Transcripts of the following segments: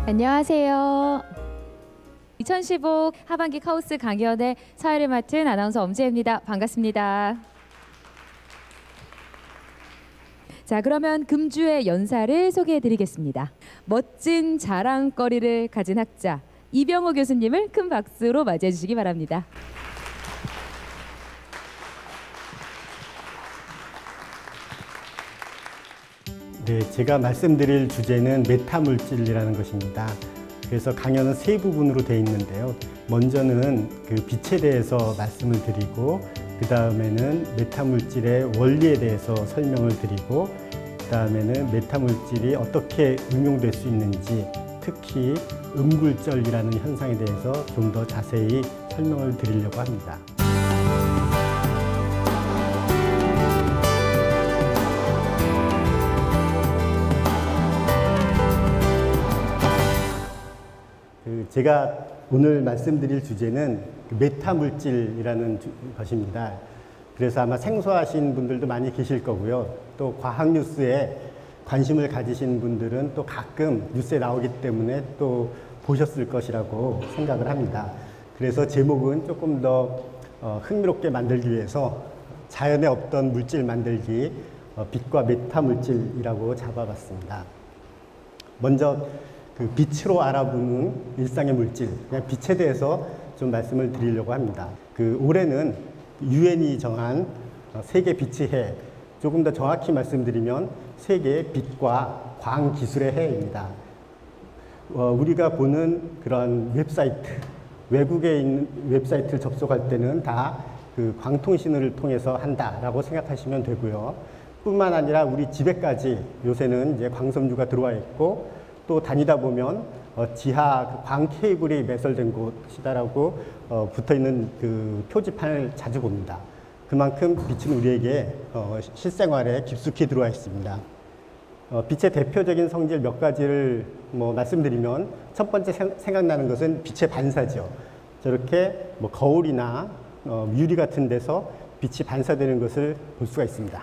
안녕하세요. 2015 하반기 카오스 강연의 사회를 맡은 아나운서 엄지혜입니다. 반갑습니다. 자, 그러면 금주의 연사를 소개해드리겠습니다. 멋진 자랑거리를 가진 학자 이병호 교수님을 큰 박수로 맞이해 주시기 바랍니다. 네, 제가 말씀드릴 주제는 메타물질이라는 것입니다. 그래서 강연은 세 부분으로 되어 있는데요. 먼저는 그 빛에 대해서 말씀을 드리고, 그 다음에는 메타물질의 원리에 대해서 설명을 드리고, 그 다음에는 메타물질이 어떻게 응용될 수 있는지, 특히 음굴절이라는 현상에 대해서 좀 더 자세히 설명을 드리려고 합니다. 제가 오늘 말씀드릴 주제는 메타물질이라는 것입니다. 그래서 아마 생소하신 분들도 많이 계실 거고요. 또 과학 뉴스에 관심을 가지신 분들은 또 가끔 뉴스에 나오기 때문에 또 보셨을 것이라고 생각을 합니다. 그래서 제목은 조금 더 흥미롭게 만들기 위해서 자연에 없던 물질 만들기, 빛과 메타물질이라고 잡아봤습니다. 먼저 그 빛으로 알아보는 일상의 물질, 그냥 빛에 대해서 좀 말씀을 드리려고 합니다. 올해는 유엔이 정한 세계 빛의 해, 조금 더 정확히 말씀드리면 세계 빛과 광기술의 해입니다. 우리가 보는 그런 웹사이트, 외국에 있는 웹사이트를 접속할 때는 다 그 광통신호를 통해서 한다라고 생각하시면 되고요. 뿐만 아니라 우리 집에까지 요새는 이제 광섬유가 들어와 있고, 또 다니다 보면 지하 광 케이블이 매설된 곳이다라고 붙어 있는 그 표지판을 자주 봅니다. 그만큼 빛은 우리에게 실생활에 깊숙이 들어와 있습니다. 빛의 대표적인 성질 몇 가지를 말씀드리면, 첫 번째 생각나는 것은 빛의 반사죠. 저렇게 거울이나 유리 같은 데서 빛이 반사되는 것을 볼 수가 있습니다.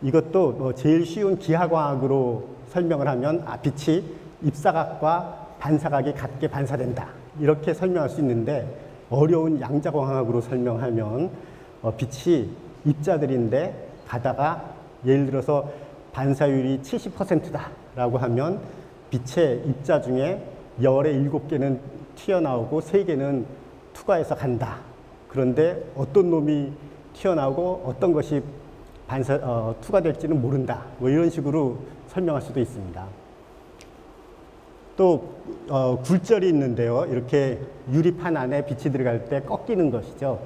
이것도 제일 쉬운 기하과학으로 설명을 하면 빛이 입사각과 반사각이 같게 반사된다, 이렇게 설명할 수 있는데, 어려운 양자광학으로 설명하면 빛이 입자들인데 가다가 예를 들어서 반사율이 70%다 라고 하면 빛의 입자 중에 열의 7개는 튀어나오고 3개는 투과해서 간다. 그런데 어떤 놈이 튀어나오고 어떤 것이 투과될지는 모른다. 이런 식으로 설명할 수도 있습니다. 또 굴절이 있는데요. 이렇게 유리판 안에 빛이 들어갈 때 꺾이는 것이죠.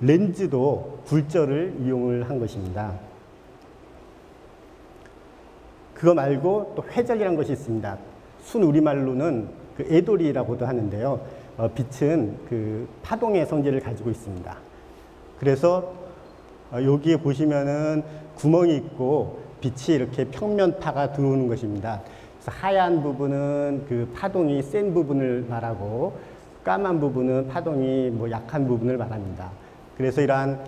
렌즈도 굴절을 이용을 한 것입니다. 그거 말고 또 회절이라는 것이 있습니다. 순 우리말로는 그 애돌이라고도 하는데요. 빛은 그 파동의 성질을 가지고 있습니다. 그래서 여기에 보시면은 구멍이 있고 빛이 이렇게 평면파가 들어오는 것입니다. 그래서 하얀 부분은 그 파동이 센 부분을 말하고, 까만 부분은 파동이 약한 부분을 말합니다. 그래서 이러한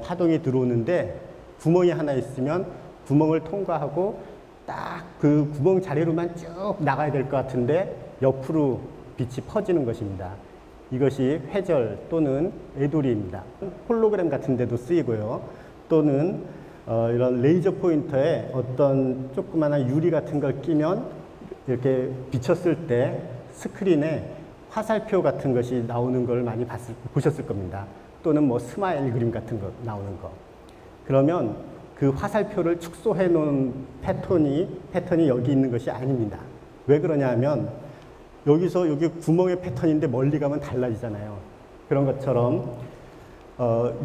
파동이 들어오는데 구멍이 하나 있으면 구멍을 통과하고 딱 그 구멍 자리로만 쭉 나가야 될 것 같은데 옆으로 빛이 퍼지는 것입니다. 이것이 회절 또는 애돌이입니다. 홀로그램 같은 데도 쓰이고요. 또는 이런 레이저 포인터에 어떤 조그마한 유리 같은 걸 끼면 이렇게 비쳤을 때 스크린에 화살표 같은 것이 나오는 걸 많이 보셨을 겁니다. 또는 스마일 그림 같은 거 나오는 거. 그러면 그 화살표를 축소해 놓은 패턴이 여기 있는 것이 아닙니다. 왜 그러냐 하면 여기 구멍의 패턴인데 멀리 가면 달라지잖아요. 그런 것처럼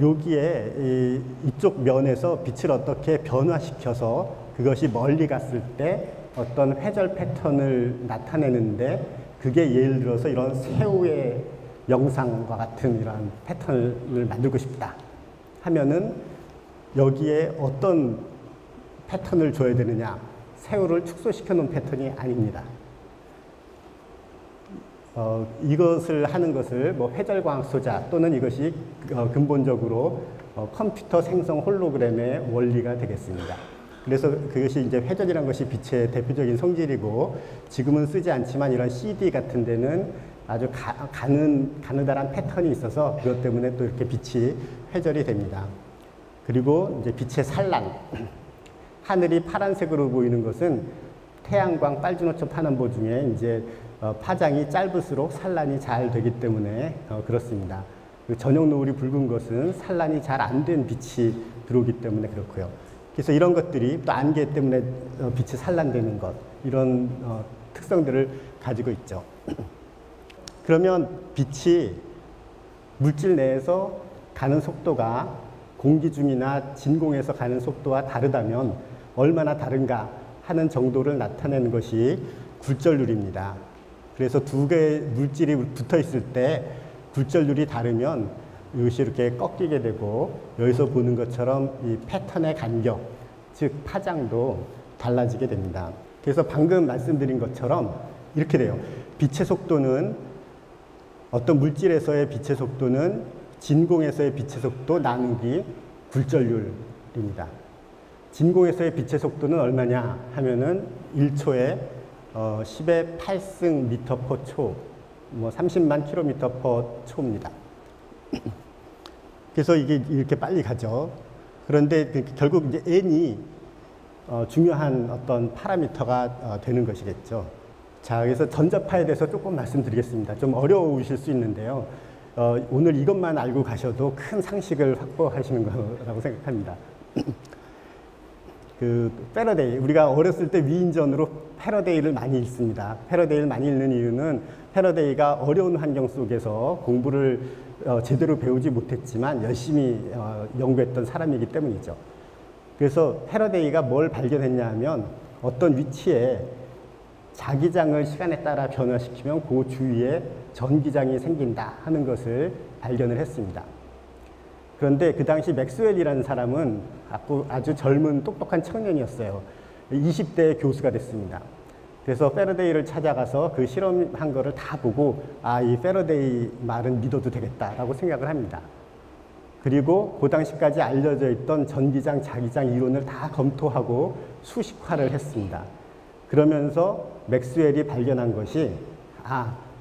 여기에 이쪽 면에서 빛을 어떻게 변화시켜서 그것이 멀리 갔을 때 어떤 회절 패턴을 나타내는데, 그게 예를 들어서 이런 새우의 영상과 같은 이런 패턴을 만들고 싶다 하면은 여기에 어떤 패턴을 줘야 되느냐, 새우를 축소시켜 놓은 패턴이 아닙니다. 이것을 하는 것을 회절광학 소자 또는 이것이 근본적으로 컴퓨터 생성 홀로그램의 원리가 되겠습니다. 그래서 그것이 이제 회전이라는 것이 빛의 대표적인 성질이고, 지금은 쓰지 않지만 이런 CD 같은 데는 아주 가느다란 패턴이 있어서 그것 때문에 또 이렇게 빛이 회전이 됩니다. 그리고 이제 빛의 산란. 하늘이 파란색으로 보이는 것은 태양광 빨주노초 파남보 중에 이제 파장이 짧을수록 산란이 잘 되기 때문에 그렇습니다. 저녁 노을이 붉은 것은 산란이 잘 안 된 빛이 들어오기 때문에 그렇고요. 그래서 이런 것들이 또 안개 때문에 빛이 산란되는 것, 이런 특성들을 가지고 있죠. 그러면 빛이 물질 내에서 가는 속도가 공기 중이나 진공에서 가는 속도와 다르다면 얼마나 다른가 하는 정도를 나타내는 것이 굴절률입니다. 그래서 두 개의 물질이 붙어 있을 때 굴절률이 다르면 이것이 이렇게 꺾이게 되고, 여기서 보는 것처럼 이 패턴의 간격, 즉 파장도 달라지게 됩니다. 그래서 방금 말씀드린 것처럼 이렇게 돼요. 빛의 속도는, 어떤 물질에서의 빛의 속도는 진공에서의 빛의 속도 나누기 굴절률입니다. 진공에서의 빛의 속도는 얼마냐 하면은 1초에 10의 8승 미터 퍼 초, 30만 킬로미터 퍼 초입니다. 그래서 이게 이렇게 빨리 가죠. 그런데 결국 이제 n이 중요한 어떤 파라미터가 되는 것이겠죠. 자, 그래서 전자파에 대해서 조금 말씀드리겠습니다. 좀 어려우실 수 있는데요. 오늘 이것만 알고 가셔도 큰 상식을 확보하시는 거라고 생각합니다. 패러데이, 우리가 어렸을 때 위인전으로 패러데이를 많이 읽습니다. 패러데이를 많이 읽는 이유는 패러데이가 어려운 환경 속에서 공부를 제대로 배우지 못했지만 열심히 연구했던 사람이기 때문이죠. 그래서 패러데이가 뭘 발견했냐 하면, 어떤 위치에 자기장을 시간에 따라 변화시키면 그 주위에 전기장이 생긴다 하는 것을 발견을 했습니다. 그런데 그 당시 맥스웰이라는 사람은 아주 젊은 똑똑한 청년이었어요. 20대 교수가 됐습니다. 그래서 패러데이를 찾아가서 그 실험한 거를 다 보고, 이 패러데이 말은 믿어도 되겠다라고 생각을 합니다. 그리고 그 당시까지 알려져 있던 전기장, 자기장 이론을 다 검토하고 수식화를 했습니다. 그러면서 맥스웰이 발견한 것이,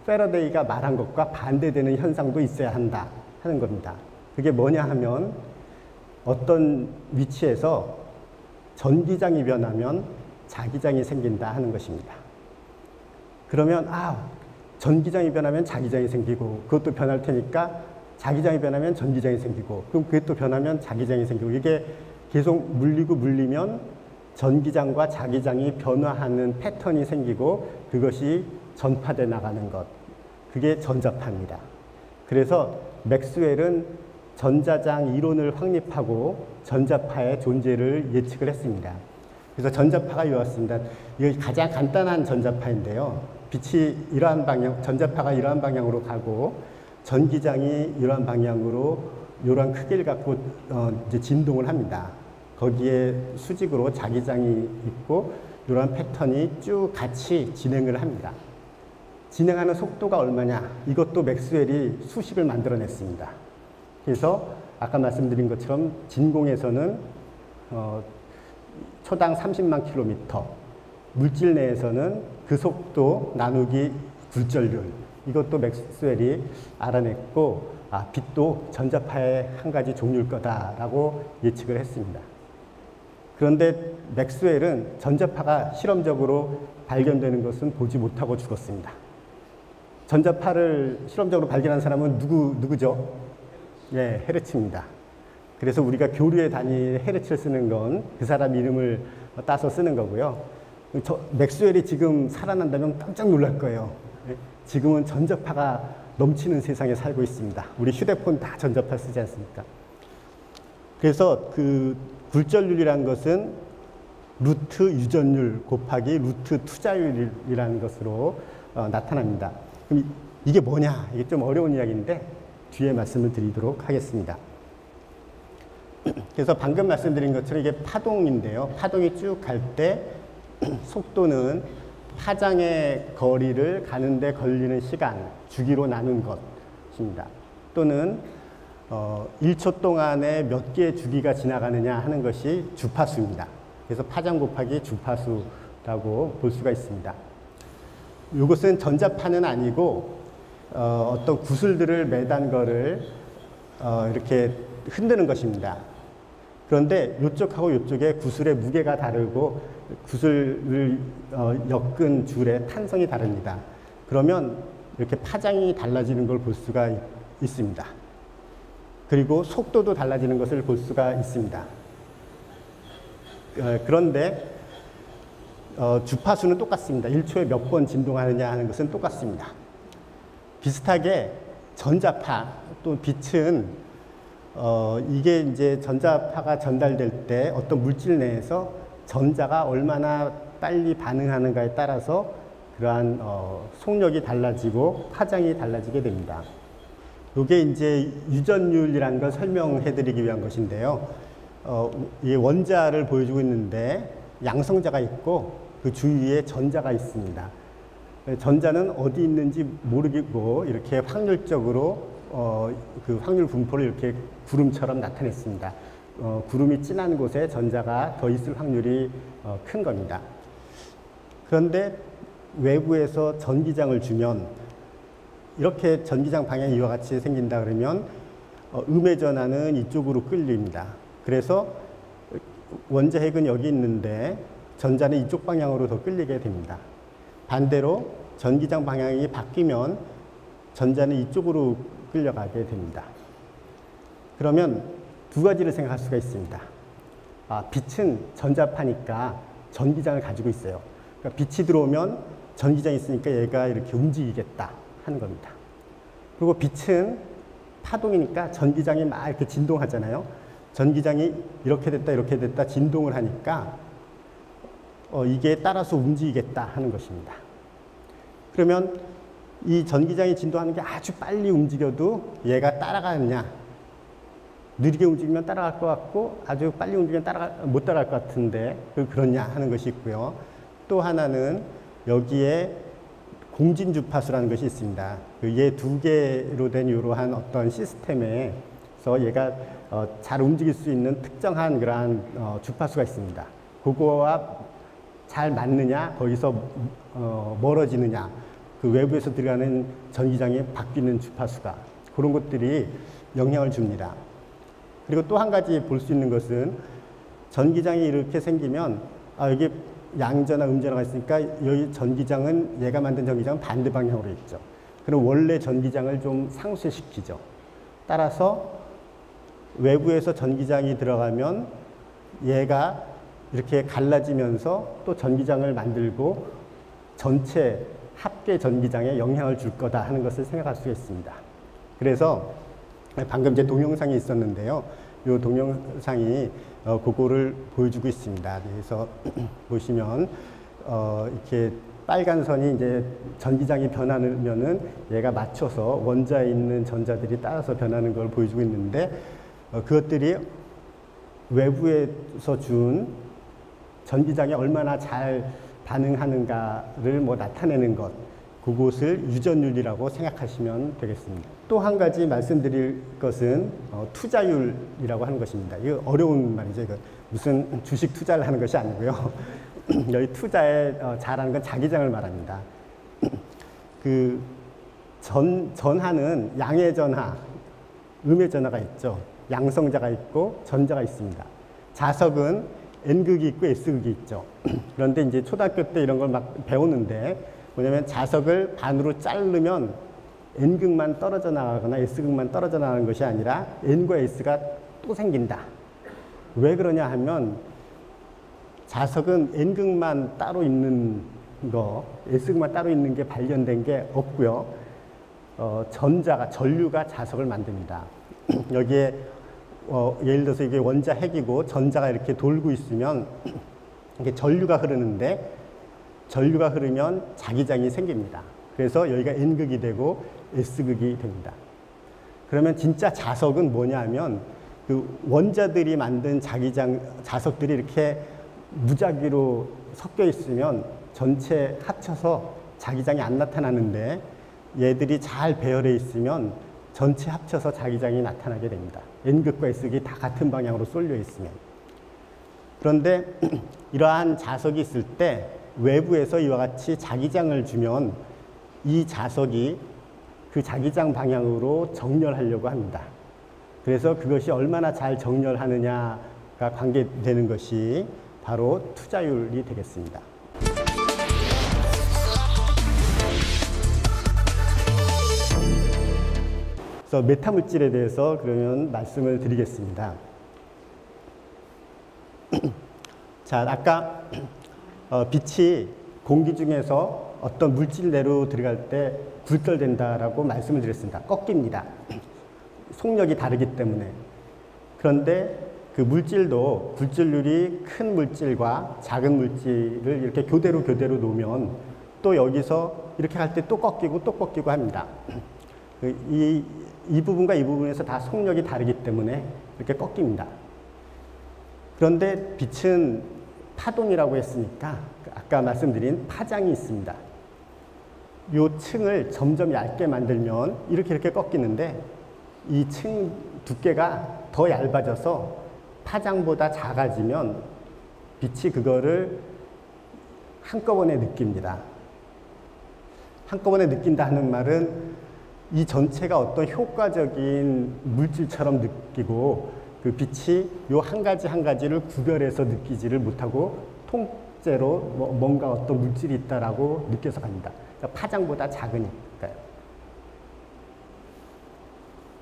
패러데이가 말한 것과 반대되는 현상도 있어야 한다 하는 겁니다. 그게 뭐냐 하면, 어떤 위치에서 전기장이 변하면 자기장이 생긴다 하는 것입니다. 그러면 전기장이 변하면 자기장이 생기고, 그것도 변할 테니까 자기장이 변하면 전기장이 생기고, 그럼 그게 또 변하면 자기장이 생기고, 이게 계속 물리면 전기장과 자기장이 변화하는 패턴이 생기고, 그것이 전파돼 나가는 것, 그게 전자파입니다. 그래서 맥스웰은 전자장 이론을 확립하고 전자파의 존재를 예측을 했습니다. 그래서 전자파가 이렇습니다. 이게 가장 간단한 전자파인데요. 빛이 이러한 방향, 전자파가 이러한 방향으로 가고, 전기장이 이러한 방향으로 이러한 크기를 갖고 이제 진동을 합니다. 거기에 수직으로 자기장이 있고, 이러한 패턴이 쭉 같이 진행을 합니다. 진행하는 속도가 얼마냐? 이것도 맥스웰이 수식을 만들어냈습니다. 그래서 아까 말씀드린 것처럼 진공에서는 초당 30만 킬로미터, 물질 내에서는 그 속도 나누기 굴절률, 이것도 맥스웰이 알아냈고, 빛도 전자파의 한 가지 종류일 거다라고 예측을 했습니다. 그런데 맥스웰은 전자파가 실험적으로 발견되는 것은 보지 못하고 죽었습니다. 전자파를 실험적으로 발견한 사람은 누구죠? 예, 헤르츠입니다. 그래서 우리가 교류의 단위 헤르츠를 쓰는 건 그 사람 이름을 따서 쓰는 거고요. 맥스웰이 지금 살아난다면 깜짝 놀랄 거예요. 지금은 전자파가 넘치는 세상에 살고 있습니다. 우리 휴대폰 다 전자파 쓰지 않습니까? 그래서 그 굴절률이라는 것은 루트 유전율 곱하기 루트 투자율이라는 것으로 나타납니다. 그럼 이게 뭐냐? 이게 좀 어려운 이야기인데 뒤에 말씀을 드리도록 하겠습니다. 그래서 방금 말씀드린 것처럼 이게 파동인데요. 파동이 쭉 갈 때 속도는 파장의 거리를 가는데 걸리는 시간, 주기로 나눈 것입니다. 또는 1초 동안에 몇 개의 주기가 지나가느냐 하는 것이 주파수입니다. 그래서 파장 곱하기 주파수라고 볼 수가 있습니다. 이것은 전자파는 아니고 어떤 구슬들을 매단 거를 이렇게 흔드는 것입니다. 그런데 이쪽하고 이쪽에 구슬의 무게가 다르고 구슬을 엮은 줄의 탄성이 다릅니다. 그러면 이렇게 파장이 달라지는 걸 볼 수가 있습니다. 그리고 속도도 달라지는 것을 볼 수가 있습니다. 그런데 주파수는 똑같습니다. 1초에 몇 번 진동하느냐 하는 것은 똑같습니다. 비슷하게 전자파 또 빛은 이게 이제 전자파가 전달될 때 어떤 물질 내에서 전자가 얼마나 빨리 반응하는가에 따라서 그러한 속력이 달라지고 파장이 달라지게 됩니다. 이게 이제 유전율이라는 걸 설명해 드리기 위한 것인데요. 이 원자를 보여주고 있는데 양성자가 있고 그 주위에 전자가 있습니다. 전자는 어디 있는지 모르고 이렇게 확률적으로 그 확률 분포를 이렇게 구름처럼 나타냈습니다. 구름이 진한 곳에 전자가 더 있을 확률이 큰 겁니다. 그런데 외부에서 전기장을 주면 이렇게 전기장 방향이 이와 같이 생긴다 그러면 음의 전하는 이쪽으로 끌립니다. 그래서 원자핵은 여기 있는데 전자는 이쪽 방향으로 더 끌리게 됩니다. 반대로 전기장 방향이 바뀌면 전자는 이쪽으로 끌려가게 됩니다. 그러면 두 가지를 생각할 수가 있습니다. 빛은 전자파니까 전기장을 가지고 있어요. 그러니까 빛이 들어오면 전기장이 있으니까 얘가 이렇게 움직이겠다 하는 겁니다. 그리고 빛은 파동이니까 전기장이 막 이렇게 진동하잖아요. 전기장이 이렇게 됐다 진동을 하니까 이게 따라서 움직이겠다 하는 것입니다. 그러면 이 전기장이 진동하는 게 아주 빨리 움직여도 얘가 따라가느냐, 느리게 움직이면 따라갈 것 같고 아주 빨리 움직이면 못 따라갈 것 같은데 그렇냐 하는 것이 있고요. 또 하나는 여기에 공진주파수라는 것이 있습니다. 얘 두 개로 된 이러한 어떤 시스템에서 얘가 잘 움직일 수 있는 특정한 그러한 주파수가 있습니다. 그거와 잘 맞느냐, 거기서 멀어지느냐, 그 외부에서 들어가는 전기장이 바뀌는 주파수가 그런 것들이 영향을 줍니다. 그리고 또 한 가지 볼 수 있는 것은 전기장이 이렇게 생기면 여기 양전화, 음전화가 있으니까 여기 전기장은 얘가 만든 전기장은 반대 방향으로 있죠. 그럼 원래 전기장을 좀 상쇄시키죠. 따라서 외부에서 전기장이 들어가면 얘가 이렇게 갈라지면서 또 전기장을 만들고 전체 합계 전기장에 영향을 줄 거다 하는 것을 생각할 수 있습니다. 그래서 방금 제 동영상이 있었는데요. 이 동영상이 그거를 보여주고 있습니다. 그래서 보시면 이렇게 빨간 선이 이제 전기장이 변하면은 얘가 맞춰서 원자에 있는 전자들이 따라서 변하는 걸 보여주고 있는데 그것들이 외부에서 준 전기장이 얼마나 잘 반응하는가를 나타내는 것, 그것을 유전율이라고 생각하시면 되겠습니다. 또 한 가지 말씀드릴 것은 투자율이라고 하는 것입니다. 이거 어려운 말이죠. 이거 무슨 주식 투자를 하는 것이 아니고요. 여기 투자에 잘하는 건 자기장을 말합니다. 그 전하는 양의 전하, 음의 전하가 있죠. 양성자가 있고 전자가 있습니다. 자석은 N극이 있고 S극이 있죠. 그런데 이제 초등학교 때 이런 걸 막 배우는데 뭐냐면 자석을 반으로 자르면 N극만 떨어져 나가거나 S극만 떨어져 나가는 것이 아니라 N과 S가 또 생긴다. 왜 그러냐 하면 자석은 N극만 따로 있는 거, S극만 따로 있는 게 발견된 게 없고요. 전류가 자석을 만듭니다. 여기에 예를 들어서 이게 원자 핵이고 전자가 이렇게 돌고 있으면 이게 전류가 흐르는데 전류가 흐르면 자기장이 생깁니다. 그래서 여기가 N극이 되고 S극이 됩니다. 그러면 진짜 자석은 뭐냐 하면 그 원자들이 만든 자석들이 이렇게 무작위로 섞여 있으면 전체 합쳐서 자기장이 안 나타나는데 얘들이 잘 배열해 있으면 전체 합쳐서 자기장이 나타나게 됩니다. N극과 S극이 다 같은 방향으로 쏠려 있으면. 그런데 이러한 자석이 있을 때 외부에서 이와 같이 자기장을 주면 이 자석이 그 자기장 방향으로 정렬하려고 합니다. 그래서 그것이 얼마나 잘 정렬하느냐가 관계되는 것이 바로 투자율이 되겠습니다. 그래서 메타물질에 대해서 그러면 말씀을 드리겠습니다. 자, 아까 빛이 공기 중에서 어떤 물질 내로 들어갈 때 굴절된다라고 말씀을 드렸습니다. 꺾입니다. 속력이 다르기 때문에. 그런데 그 물질도 굴절률이 큰 물질과 작은 물질을 이렇게 교대로 놓으면 또 여기서 이렇게 갈 때 또 꺾이고 합니다. 이 부분과 이 부분에서 다 속력이 다르기 때문에 이렇게 꺾입니다. 그런데 빛은 파동이라고 했으니까 아까 말씀드린 파장이 있습니다. 이 층을 점점 얇게 만들면 이렇게 꺾이는데 이 층 두께가 더 얇아져서 파장보다 작아지면 빛이 그거를 한꺼번에 느낍니다. 한꺼번에 느낀다 하는 말은 이 전체가 어떤 효과적인 물질처럼 느끼고 그 빛이 요 한 가지를 구별해서 느끼지를 못하고 통째로 뭔가 어떤 물질이 있다라고 느껴서 갑니다. 그러니까 파장보다 작으니까요.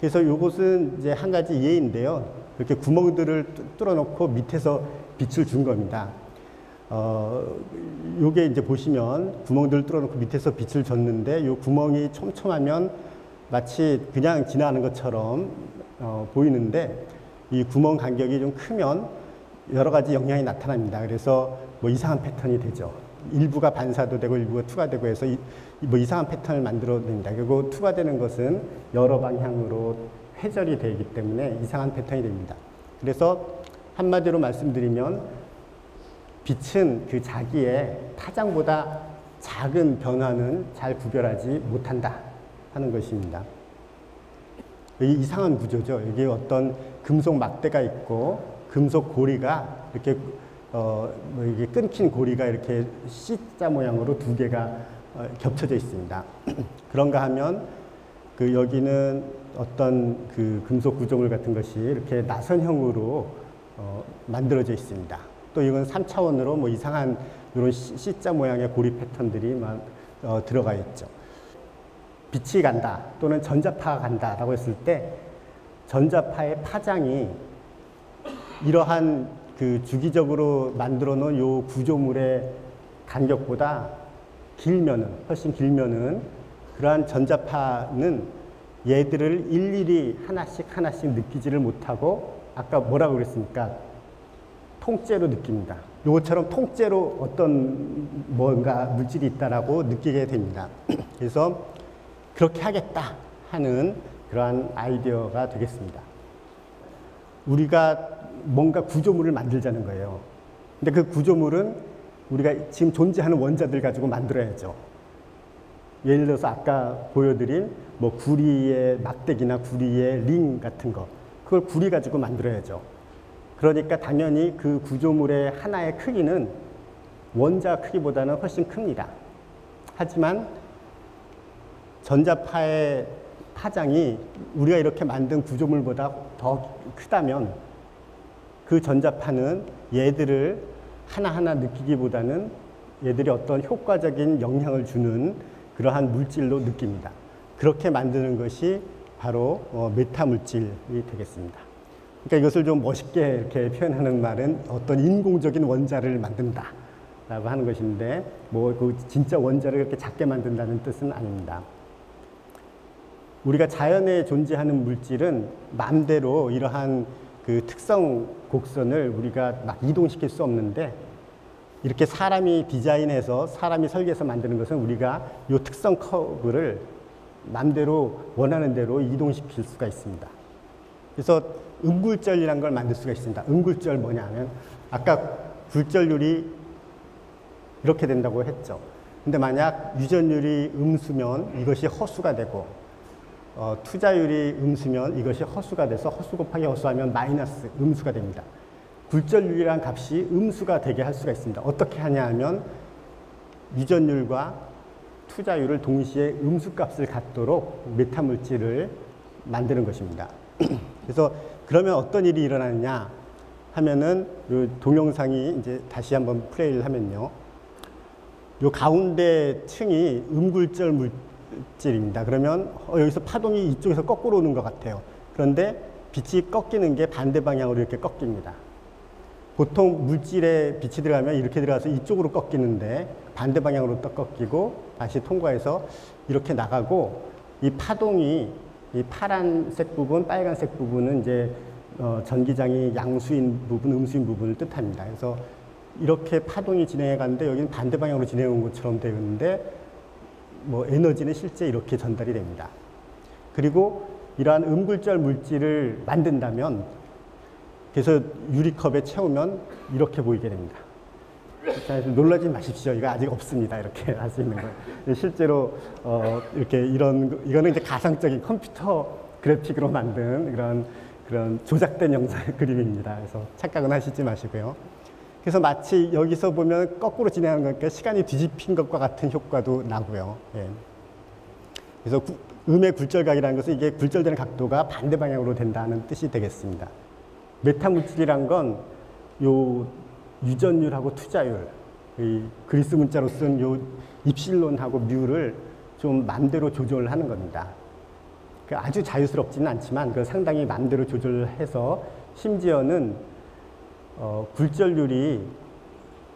그래서 요것은 이제 한 가지 예인데요. 이렇게 구멍들을 뚫어놓고 밑에서 빛을 준 겁니다. 요게 이제 보시면 구멍들을 뚫어놓고 밑에서 빛을 줬는데 요 구멍이 촘촘하면 마치 그냥 지나가는 것처럼 보이는데 이 구멍 간격이 좀 크면 여러 가지 영향이 나타납니다. 그래서 뭐 이상한 패턴이 되죠. 일부가 반사도 되고 일부가 투과되고 해서 뭐 이상한 패턴을 만들어냅니다. 그리고 투과되는 것은 여러 방향으로 회절이 되기 때문에 이상한 패턴이 됩니다. 그래서 한마디로 말씀드리면 빛은 그 자기의 파장보다 작은 변화는 잘 구별하지 못한다 하는 것입니다. 이 이상한 구조죠. 여기 어떤 금속 막대가 있고 금속 고리가 이렇게 이게 끊긴 고리가 이렇게 C자 모양으로 두 개가 겹쳐져 있습니다. 그런가 하면 그 여기는 어떤 그 금속 구조물 같은 것이 이렇게 나선형으로 만들어져 있습니다. 또 이건 3차원으로 뭐 이상한 이런 C자 모양의 고리 패턴들이 들어가 있죠. 빛이 간다 또는 전자파가 간다라고 했을 때 전자파의 파장이 이러한 그 주기적으로 만들어 놓은 요 구조물의 간격보다 훨씬 길면은 그러한 전자파는 얘들을 일일이 하나씩 느끼지를 못하고 아까 뭐라고 그랬습니까? 통째로 느낍니다. 요것처럼 통째로 어떤 뭔가 물질이 있다라고 느끼게 됩니다. 그래서 그렇게 하겠다 하는 그러한 아이디어가 되겠습니다. 우리가 뭔가 구조물을 만들자는 거예요. 근데 그 구조물은 우리가 지금 존재하는 원자들 가지고 만들어야죠. 예를 들어서 아까 보여드린 뭐 구리의 막대기나 구리의 링 같은 거, 그걸 구리 가지고 만들어야죠. 그러니까 당연히 그 구조물의 하나의 크기는 원자 크기보다는 훨씬 큽니다. 하지만 전자파의 파장이 우리가 이렇게 만든 구조물보다 더 크다면 그 전자파는 얘들을 하나하나 느끼기보다는 얘들이 어떤 효과적인 영향을 주는 그러한 물질로 느낍니다. 그렇게 만드는 것이 바로 메타 물질이 되겠습니다. 그러니까 이것을 좀 멋있게 이렇게 표현하는 말은 어떤 인공적인 원자를 만든다라고 하는 것인데 뭐 그 진짜 원자를 그렇게 작게 만든다는 뜻은 아닙니다. 우리가 자연에 존재하는 물질은 마음대로 이러한 그 특성 곡선을 우리가 막 이동시킬 수 없는데 이렇게 사람이 디자인해서 사람이 설계해서 만드는 것은 우리가 이 특성 커브를 마음대로 원하는 대로 이동시킬 수가 있습니다. 그래서 음굴절이라는 걸 만들 수가 있습니다. 음굴절 뭐냐 하면 아까 굴절률이 이렇게 된다고 했죠. 근데 만약 유전율이 음수면 이것이 허수가 되고 투자율이 음수면 이것이 허수가 돼서 허수 곱하기 허수하면 마이너스 음수가 됩니다. 굴절율이라는 값이 음수가 되게 할 수가 있습니다. 어떻게 하냐 하면 유전율과 투자율을 동시에 음수값을 갖도록 메타물질을 만드는 것입니다. 그래서 그러면 어떤 일이 일어나느냐 하면은 이 동영상이 이제 다시 한번 플레이를 하면요. 요 가운데 층이 음굴절 물질입니다. 그러면 여기서 파동이 이쪽에서 거꾸로 오는 것 같아요. 그런데 빛이 꺾이는 게 반대 방향으로 이렇게 꺾입니다. 보통 물질에 빛이 들어가면 이렇게 들어가서 이쪽으로 꺾이는데 반대 방향으로 또 꺾이고 다시 통과해서 이렇게 나가고 이 파동이 이 파란색 부분, 빨간색 부분은 이제 전기장이 양수인 부분, 음수인 부분을 뜻합니다. 그래서 이렇게 파동이 진행해 가는데 여기는 반대 방향으로 진행해 온 것처럼 되어 있는데 뭐 에너지는 실제 이렇게 전달이 됩니다. 그리고 이러한 음굴절 물질을 만든다면 그래서 유리컵에 채우면 이렇게 보이게 됩니다. 자, 놀라지 마십시오. 이거 아직 없습니다. 이렇게 할 수 있는 거예요. 실제로 이렇게 이거는 이제 가상적인 컴퓨터 그래픽으로 만든 그런 조작된 영상 그림입니다. 그래서 착각은 하시지 마시고요. 그래서 마치 여기서 보면 거꾸로 진행하는 거니까 시간이 뒤집힌 것과 같은 효과도 나고요. 예. 그래서 음의 굴절각이라는 것은 이게 굴절되는 각도가 반대 방향으로 된다는 뜻이 되겠습니다. 메타물질이란 건 요 유전율하고 투자율, 이 그리스 문자로 쓴 요 입실론하고 뮤를 좀 맘대로 조절하는 겁니다. 아주 자유스럽지는 않지만 그 상당히 맘대로 조절해서 심지어는 굴절률이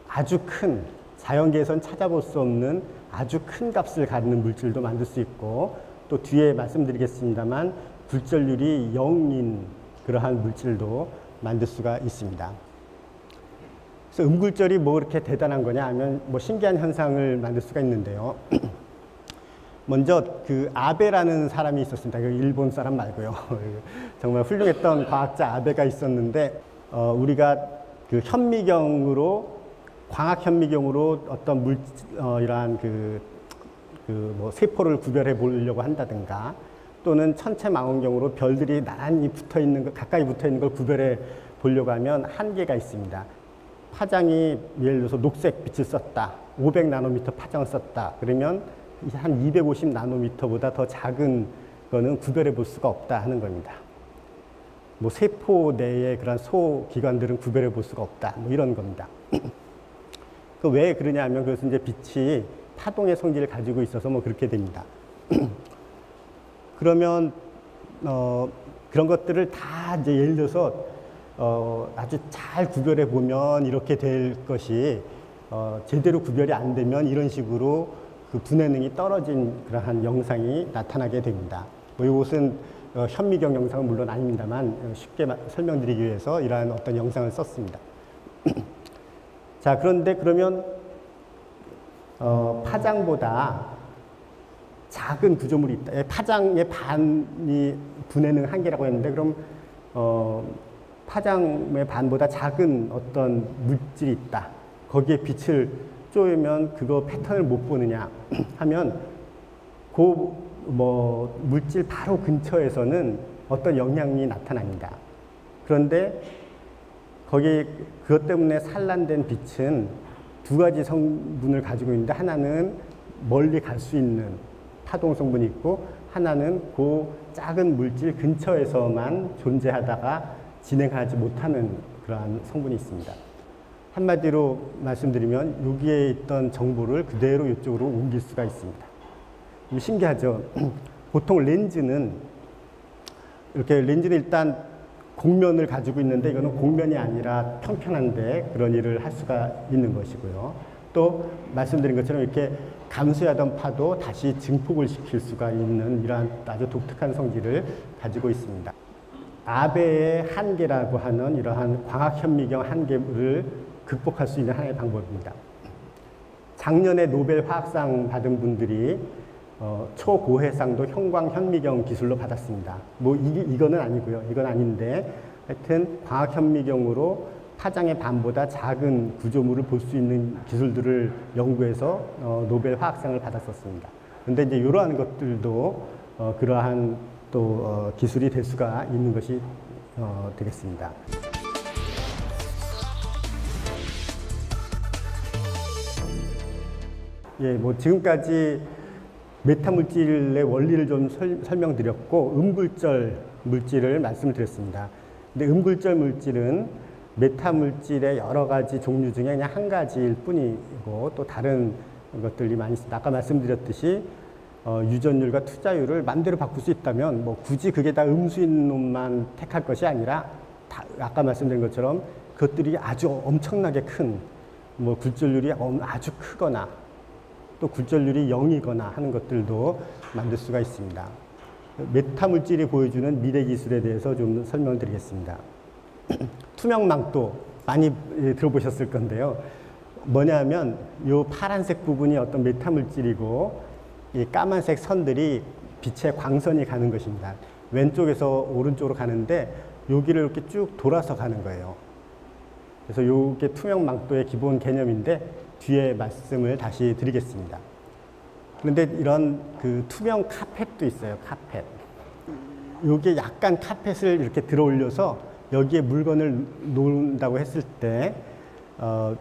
아주 큰 자연계에선 찾아볼 수 없는 아주 큰 값을 갖는 물질도 만들 수 있고 또 뒤에 말씀드리겠습니다만 굴절률이 0인 그러한 물질도 만들 수가 있습니다. 그래서 음굴절이 뭐 그렇게 대단한 거냐 하면 뭐 신기한 현상을 만들 수가 있는데요. 먼저 그 아베라는 사람이 있었습니다. 일본 사람 말고요. 정말 훌륭했던 과학자 아베가 있었는데 우리가 그 현미경으로 광학 현미경으로 어떤 이러한 뭐 세포를 구별해 보려고 한다든가 또는 천체 망원경으로 별들이 나란히 붙어 있는 거 가까이 붙어 있는 걸 구별해 보려고 하면 한계가 있습니다. 파장이 예를 들어서 녹색 빛을 썼다. 500나노미터 파장을 썼다. 그러면 한 250나노미터보다 더 작은 거는 구별해 볼 수가 없다 하는 겁니다. 뭐 세포 내의 그런 소기관들은 구별해 볼 수가 없다. 뭐 이런 겁니다. 그 왜 그러냐 하면 그것은 이제 빛이 파동의 성질을 가지고 있어서 뭐 그렇게 됩니다. 그러면 그런 것들을 다 이제 예를 들어서 아주 잘 구별해 보면 이렇게 될 것이 제대로 구별이 안 되면 이런 식으로 그 분해능이 떨어진 그러한 영상이 나타나게 됩니다. 뭐 이것은 현미경 영상은 물론 아닙니다만 쉽게 설명드리기 위해서 이러한 어떤 영상을 썼습니다. 자, 그런데 그러면 파장보다 작은 구조물이 있다. 파장의 반이 분해능 한계라고 했는데 그럼 파장의 반보다 작은 어떤 물질이 있다. 거기에 빛을 쪼이면 그거 패턴을 못 보느냐 하면 뭐 물질 바로 근처에서는 어떤 영향이 나타납니다. 그런데 그것 때문에 산란된 빛은 두 가지 성분을 가지고 있는데 하나는 멀리 갈 수 있는 파동 성분이 있고 하나는 그 작은 물질 근처에서만 존재하다가 진행하지 못하는 그러한 성분이 있습니다. 한마디로 말씀드리면 여기에 있던 정보를 그대로 이쪽으로 옮길 수가 있습니다. 신기하죠? 보통 렌즈는 일단 곡면을 가지고 있는데 이거는 곡면이 아니라 평평한데 그런 일을 할 수가 있는 것이고요. 또 말씀드린 것처럼 이렇게 감소하던 파도 다시 증폭을 시킬 수가 있는 이러한 아주 독특한 성질을 가지고 있습니다. 아베의 한계라고 하는 이러한 광학 현미경 한계를 극복할 수 있는 하나의 방법입니다. 작년에 노벨 화학상 받은 분들이 초고해상도 형광 현미경 기술로 받았습니다. 뭐 이거는 아니고요. 이건 아닌데 하여튼 광학 현미경으로 파장의 반보다 작은 구조물을 볼 수 있는 기술들을 연구해서 노벨 화학상을 받았었습니다. 그런데 이제 이러한 것들도 그러한 또 기술이 될 수가 있는 것이 되겠습니다. 예, 뭐 지금까지 메타 물질의 원리를 좀 설명드렸고 음굴절 물질을 말씀을 드렸습니다. 근데 음굴절 물질은 메타 물질의 여러 가지 종류 중에 그냥 한 가지일 뿐이고 또 다른 것들이 많이 있습니다. 아까 말씀드렸듯이 유전율과 투자율을 마음대로 바꿀 수 있다면 뭐 굳이 그게 다 음수인 놈만 택할 것이 아니라 아까 말씀드린 것처럼 그것들이 아주 엄청나게 큰 뭐 굴절율이 아주 크거나 또 굴절율이 0이거나 하는 것들도 만들 수가 있습니다. 메타 물질이 보여주는 미래 기술에 대해서 좀 설명을 드리겠습니다. 투명망토 많이 들어보셨을 건데요. 뭐냐면 이 파란색 부분이 어떤 메타 물질이고 이 까만색 선들이 빛의 광선이 가는 것입니다. 왼쪽에서 오른쪽으로 가는데 여기를 이렇게 쭉 돌아서 가는 거예요. 그래서 이게 투명망토의 기본 개념인데 뒤에 말씀을 다시 드리겠습니다. 그런데 이런 그 투명 카펫도 있어요. 카펫. 이게 약간 카펫을 이렇게 들어 올려서 여기에 물건을 놓는다고 했을 때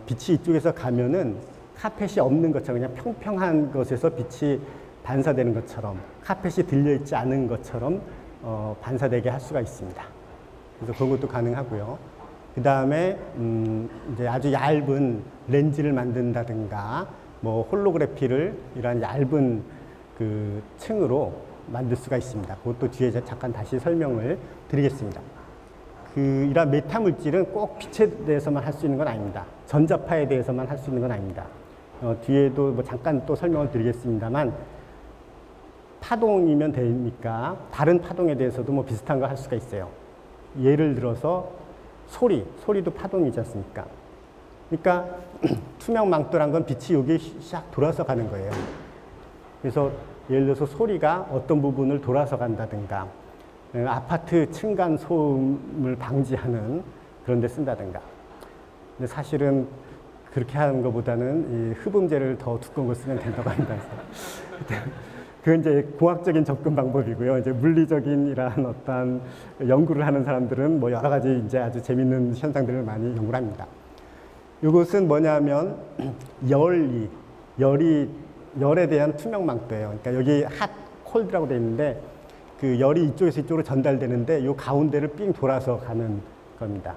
빛이 이쪽에서 가면은 카펫이 없는 것처럼 그냥 평평한 것에서 빛이 반사되는 것처럼 카펫이 들려있지 않은 것처럼 반사되게 할 수가 있습니다. 그래서 그런 것도 가능하고요. 그 다음에 이제 아주 얇은 렌즈를 만든다든가 뭐 홀로그래피를 이런 얇은 그 층으로 만들 수가 있습니다. 그것도 뒤에 잠깐 다시 설명을 드리겠습니다. 이런 메타 물질은 꼭 빛에 대해서만 할 수 있는 건 아닙니다. 전자파에 대해서만 할 수 있는 건 아닙니다. 뒤에도 뭐 잠깐 또 설명을 드리겠습니다만 파동이면 되니까 다른 파동에 대해서도 뭐 비슷한 거 할 수가 있어요. 예를 들어서 소리도 파동이지 않습니까? 그러니까 투명망토란 건 빛이 여기 샥 돌아서 가는 거예요. 그래서 예를 들어서 소리가 어떤 부분을 돌아서 간다든가 아파트 층간 소음을 방지하는 그런 데 쓴다든가. 근데 사실은 그렇게 하는 것보다는 이 흡음재를 더 두꺼운 걸 쓰면 된다고 합니다. 그건 이제 공학적인 접근 방법이고요. 이제 물리적인 이러한 어떤 연구를 하는 사람들은 뭐 여러 가지 이제 아주 재밌는 현상들을 많이 연구를 합니다. 이것은 뭐냐면 열에 대한 투명망토예요. 그러니까 여기 핫, 콜드라고 되어 있는데 그 열이 이쪽에서 이쪽으로 전달되는데 이 가운데를 삥 돌아서 가는 겁니다.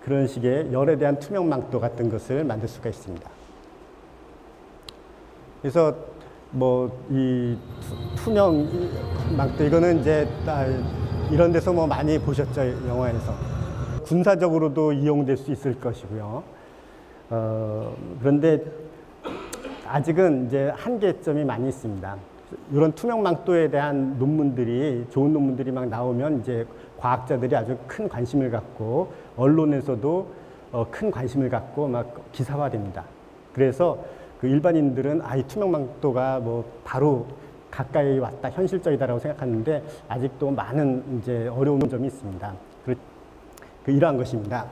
그런 식의 열에 대한 투명망토 같은 것을 만들 수가 있습니다. 그래서 뭐 이 투명망토 이거는 이제 이런 데서 뭐 많이 보셨죠, 영화에서. 군사적으로도 이용될 수 있을 것이고요. 그런데 아직은 이제 한계점이 많이 있습니다. 이런 투명망토에 대한 논문들이 좋은 논문들이 막 나오면 이제 과학자들이 아주 큰 관심을 갖고 언론에서도 큰 관심을 갖고 막 기사화됩니다. 그래서 그 일반인들은 이 투명망토가 뭐 바로 가까이 왔다, 현실적이다라고 생각하는데 아직도 많은 이제 어려운 점이 있습니다. 이러한 것입니다.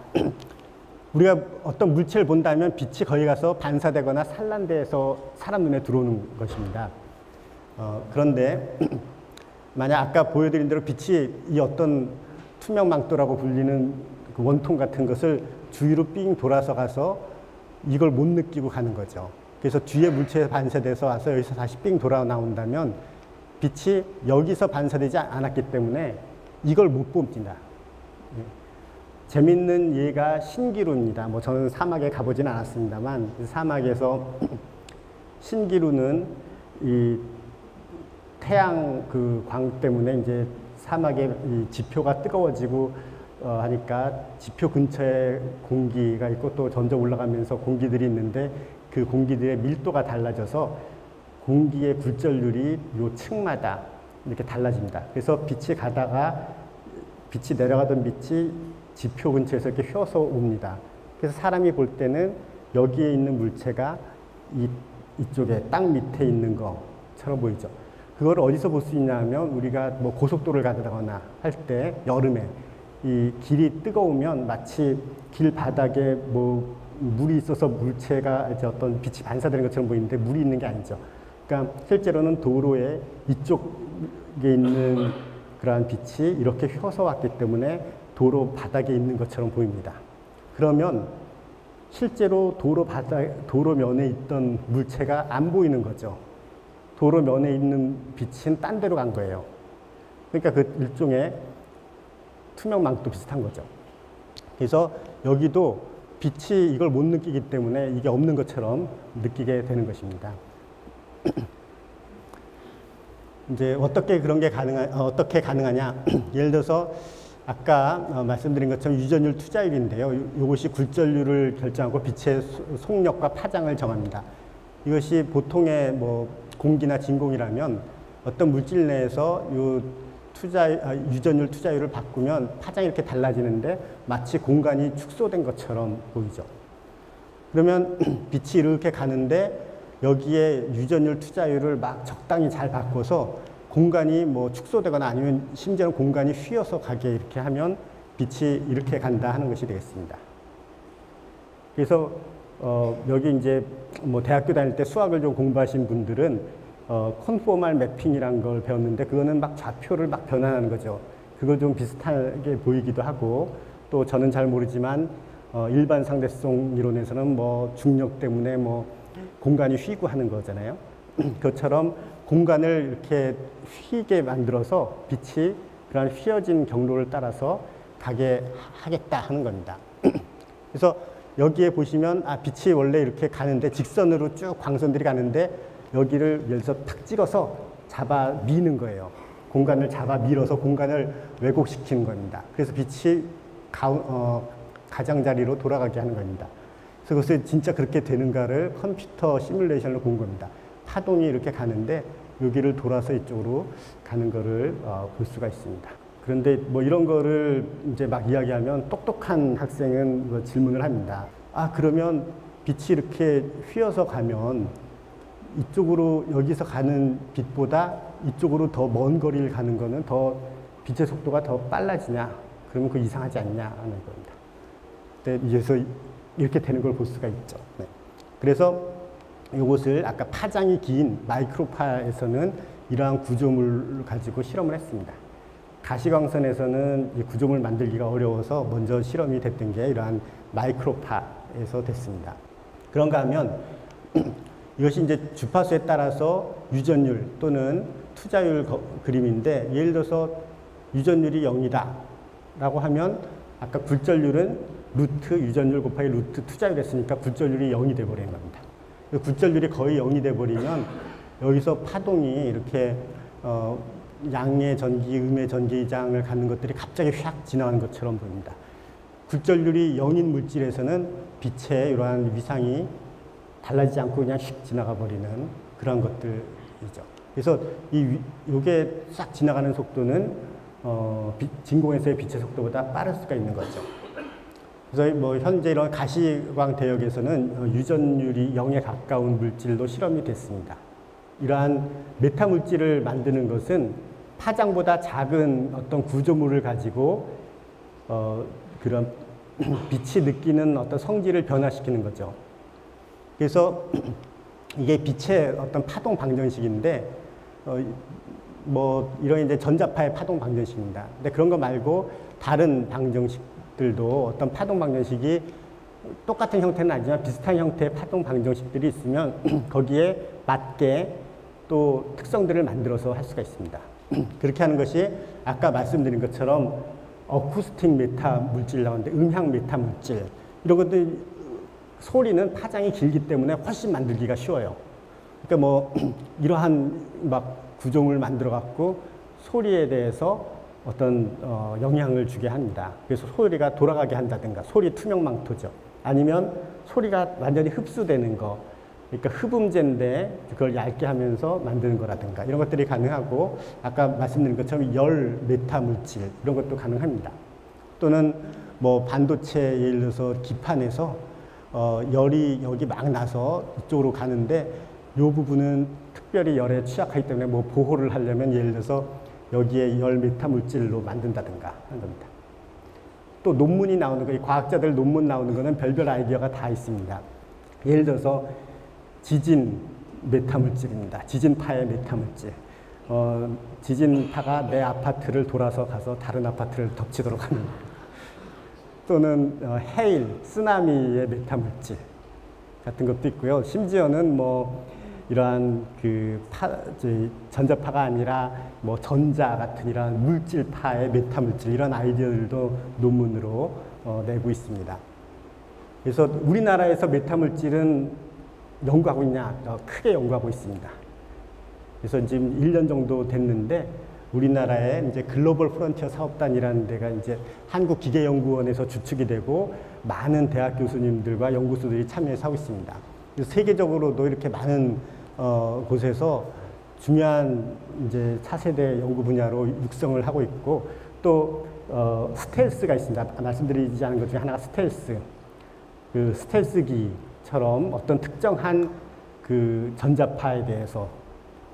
우리가 어떤 물체를 본다면 빛이 거기 가서 반사되거나 산란돼서 사람 눈에 들어오는 것입니다. 그런데 만약 아까 보여드린 대로 빛이 이 어떤 투명망토라고 불리는 그 원통 같은 것을 주위로 삥 돌아서 가서 이걸 못 느끼고 가는 거죠. 그래서 뒤에 물체에 반사돼서 와서 여기서 다시 삥 돌아 나온다면 빛이 여기서 반사되지 않았기 때문에 이걸 못 봅니다. 재밌는 예가 신기루입니다. 뭐 저는 사막에 가보진 않았습니다만 사막에서 신기루는 이 태양 그 광 때문에 이제 사막의 이 지표가 뜨거워지고 하니까 지표 근처에 공기가 있고 또 점점 올라가면서 공기들이 있는데 그 공기들의 밀도가 달라져서 공기의 굴절률이 요 층마다 이렇게 달라집니다. 그래서 빛이 가다가 빛이 내려가던 빛이 지표 근처에서 이렇게 휘어서 옵니다. 그래서 사람이 볼 때는 여기에 있는 물체가 이쪽에 땅 밑에 있는 것처럼 보이죠. 그걸 어디서 볼 수 있냐 하면 우리가 뭐 고속도로를 가다거나 할 때 여름에 이 길이 뜨거우면 마치 길 바닥에 뭐 물이 있어서 물체가 이제 어떤 빛이 반사되는 것처럼 보이는데 물이 있는 게 아니죠. 그러니까 실제로는 도로에 이쪽에 있는 그러한 빛이 이렇게 휘어서 왔기 때문에 도로 바닥에 있는 것처럼 보입니다. 그러면 실제로 도로면에 있던 물체가 안 보이는 거죠. 도로면에 있는 빛은 딴 데로 간 거예요. 그러니까 그 일종의 투명망토 비슷한 거죠. 그래서 여기도 빛이 이걸 못 느끼기 때문에 이게 없는 것처럼 느끼게 되는 것입니다. 이제 어떻게 그런 게 어떻게 가능하냐? 예를 들어서 아까 말씀드린 것처럼 유전율 투자율인데요. 이것이 굴절율을 결정하고 빛의 속력과 파장을 정합니다. 이것이 보통의 뭐 공기나 진공이라면 어떤 물질 내에서 유전율 투자율을 바꾸면 파장이 이렇게 달라지는데 마치 공간이 축소된 것처럼 보이죠. 그러면 빛이 이렇게 가는데 여기에 유전율 투자율을 막 적당히 잘 바꿔서 공간이 뭐 축소되거나 아니면 심지어는 공간이 휘어서 가게 이렇게 하면 빛이 이렇게 간다 하는 것이 되겠습니다. 그래서 여기 이제 뭐 대학교 다닐 때 수학을 좀 공부하신 분들은 컨포멀 매핑이란 걸 배웠는데 그거는 막 좌표를 막 변환하는 거죠. 그거 좀 비슷하게 보이기도 하고 또 저는 잘 모르지만 일반 상대성 이론에서는 뭐 중력 때문에 뭐 공간이 휘고 하는 거잖아요. 그것처럼 공간을 이렇게 휘게 만들어서 빛이 그런 휘어진 경로를 따라서 가게 하겠다 하는 겁니다. 그래서 여기에 보시면 빛이 원래 이렇게 가는데 직선으로 쭉 광선들이 가는데 여기를 예를 들어서 탁 찍어서 잡아 미는 거예요. 공간을 잡아 밀어서 공간을 왜곡시키는 겁니다. 그래서 빛이 가장자리로 돌아가게 하는 겁니다. 그래서 그것이 진짜 그렇게 되는가를 컴퓨터 시뮬레이션을 본 겁니다. 파동이 이렇게 가는데 여기를 돌아서 이쪽으로 가는 거를 볼 수가 있습니다. 그런데 뭐 이런 거를 이제 막 이야기하면 똑똑한 학생은 뭐 질문을 합니다. 그러면 빛이 이렇게 휘어서 가면 이쪽으로 여기서 가는 빛보다 이쪽으로 더 먼 거리를 가는 거는 더 빛의 속도가 더 빨라지냐? 그러면 그거 이상하지 않냐 하는 겁니다. 근데 이래서 이렇게 되는 걸 볼 수가 있죠. 네. 그래서 이것을 아까 파장이 긴 마이크로파에서는 이러한 구조물을 가지고 실험을 했습니다. 가시광선에서는 이 구조물 만들기가 어려워서 먼저 실험이 됐던 게 이러한 마이크로파에서 됐습니다. 그런가 하면 이것이 이제 주파수에 따라서 유전율 또는 투자율 그림인데 예를 들어서 유전율이 0이다 라고 하면 아까 굴절율은 루트 유전율 곱하기 루트 투자율 했으니까 굴절율이 0이 돼버리는 겁니다. 굴절율이 거의 0이 돼버리면 여기서 파동이 이렇게 양의 전기, 음의 전기장을 갖는 것들이 갑자기 휙 지나가는 것처럼 보입니다. 굴절율이 0인 물질에서는 빛의 이러한 위상이 달라지지 않고 그냥 휙 지나가 버리는 그런 것들이죠. 그래서 이게 싹 지나가는 속도는 진공에서의 빛의 속도보다 빠를 수가 있는 거죠. 그래서 뭐 현재 이런 가시광 대역에서는 유전율이 0에 가까운 물질도 실험이 됐습니다. 이러한 메타 물질을 만드는 것은 파장보다 작은 어떤 구조물을 가지고 그런 빛이 느끼는 어떤 성질을 변화시키는 거죠. 그래서 이게 빛의 어떤 파동 방정식인데 뭐 이런 이제 전자파의 파동 방정식입니다. 근데 그런 거 말고 다른 방정식들도 어떤 파동 방정식이 똑같은 형태는 아니지만 비슷한 형태의 파동 방정식들이 있으면 거기에 맞게 또 특성들을 만들어서 할 수가 있습니다. 그렇게 하는 것이 아까 말씀드린 것처럼 어쿠스틱 메타 물질이라고 하는데 음향 메타 물질 이런 것들 소리는 파장이 길기 때문에 훨씬 만들기가 쉬워요. 그러니까 뭐 이러한 막 구조물을 만들어 갖고 소리에 대해서 어떤 영향을 주게 합니다. 그래서 소리가 돌아가게 한다든가 소리 투명망토죠. 아니면 소리가 완전히 흡수되는 거 그러니까 흡음재인데 그걸 얇게 하면서 만드는 거라든가 이런 것들이 가능하고 아까 말씀드린 것처럼 열 메타 물질 이런 것도 가능합니다. 또는 뭐 반도체 예를 들어서 기판에서 열이 여기 막 나서 이쪽으로 가는데 이 부분은 특별히 열에 취약하기 때문에 뭐 보호를 하려면 예를 들어서 여기에 열 메타 물질로 만든다든가 하는 겁니다. 또 논문이 나오는 거, 과학자들 논문 나오는 거는 별별 아이디어가 다 있습니다. 예를 들어서 지진 메타 물질입니다. 지진파의 메타 물질. 지진파가 내 아파트를 돌아서 가서 다른 아파트를 덮치도록 하는 또는 헤일, 쓰나미의 메타물질 같은 것도 있고요. 심지어는 뭐 이러한 전자파가 아니라 뭐 전자 같은 이러한 물질파의 메타물질 이런 아이디어들도 논문으로 내고 있습니다. 그래서 우리나라에서 메타물질은 연구하고 있냐? 크게 연구하고 있습니다. 그래서 지금 1년 정도 됐는데 우리나라에 이제 글로벌 프론티어 사업단이라는 데가 이제 한국기계연구원에서 주축이 되고 많은 대학 교수님들과 연구소들이 참여해서 하고 있습니다. 그래서 세계적으로도 이렇게 많은 곳에서 중요한 이제 차세대 연구 분야로 육성을 하고 있고 또 스텔스가 있습니다. 말씀드리지 않은 것 중에 하나가 스텔스. 그 스텔스기처럼 어떤 특정한 그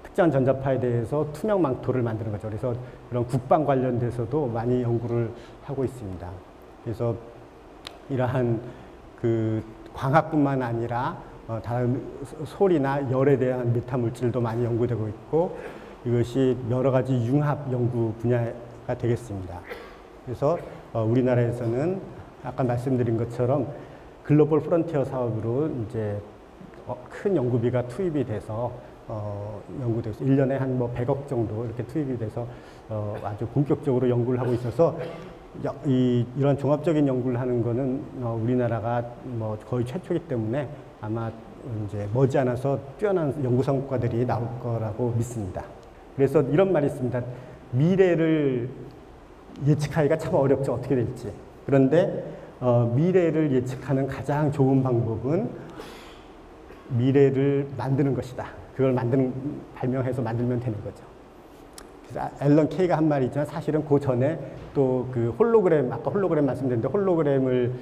특정한 전자파에 대해서 투명 망토를 만드는 거죠. 그래서 그런 국방 관련돼서도 많이 연구를 하고 있습니다. 그래서 이러한 그 광학뿐만 아니라 다른 소리나 열에 대한 메타물질도 많이 연구되고 있고 이것이 여러 가지 융합 연구 분야가 되겠습니다. 그래서 우리나라에서는 아까 말씀드린 것처럼 글로벌 프론티어 사업으로 이제 큰 연구비가 투입이 돼서 연구되고 1년에 한 뭐 100억 정도 이렇게 투입이 돼서 아주 본격적으로 연구를 하고 있어서 이런 종합적인 연구를 하는 거는 우리나라가 뭐 거의 최초이기 때문에 아마 이제 머지않아서 뛰어난 연구 성과들이 나올 거라고 믿습니다. 그래서 이런 말이 있습니다. 미래를 예측하기가 참 어렵죠. 어떻게 될지. 그런데 미래를 예측하는 가장 좋은 방법은 미래를 만드는 것이다. 그걸 발명해서 만들면 되는 거죠. 그래서 앨런 케이가 한 말이 있지만 사실은 그 전에 또 그 홀로그램, 아까 홀로그램 말씀드렸는데 홀로그램을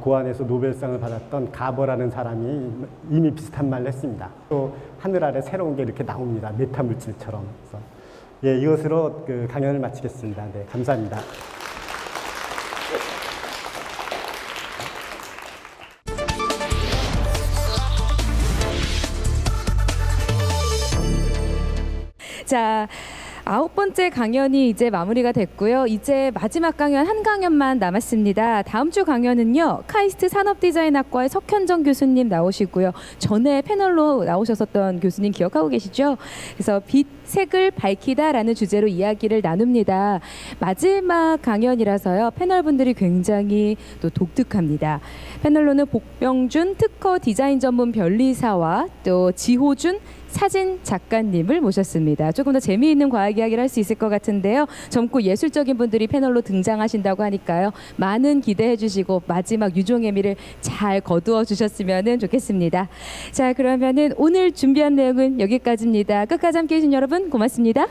고안해서 노벨상을 받았던 가버라는 사람이 이미 비슷한 말을 했습니다. 또 하늘 아래 새로운 게 이렇게 나옵니다. 메타물질처럼. 그래서 예, 이것으로 그 강연을 마치겠습니다. 네, 감사합니다. 자, 9번째 강연이 이제 마무리가 됐고요. 이제 마지막 강연 한 강연만 남았습니다. 다음 주 강연은요. 카이스트 산업디자인학과의 석현정 교수님 나오시고요. 전에 패널로 나오셨었던 교수님 기억하고 계시죠? 그래서 빛, 색을 밝히다라는 주제로 이야기를 나눕니다. 마지막 강연이라서요. 패널분들이 굉장히 또 독특합니다. 패널로는 복병준 특허 디자인 전문 변리사와 또 지호준 사진 작가님을 모셨습니다. 조금 더 재미있는 과학 이야기를 할 수 있을 것 같은데요. 젊고 예술적인 분들이 패널로 등장하신다고 하니까요. 많은 기대해 주시고 마지막 유종의 미를 잘 거두어 주셨으면 좋겠습니다. 자, 그러면은 오늘 준비한 내용은 여기까지입니다. 끝까지 함께해 주신 여러분 고맙습니다.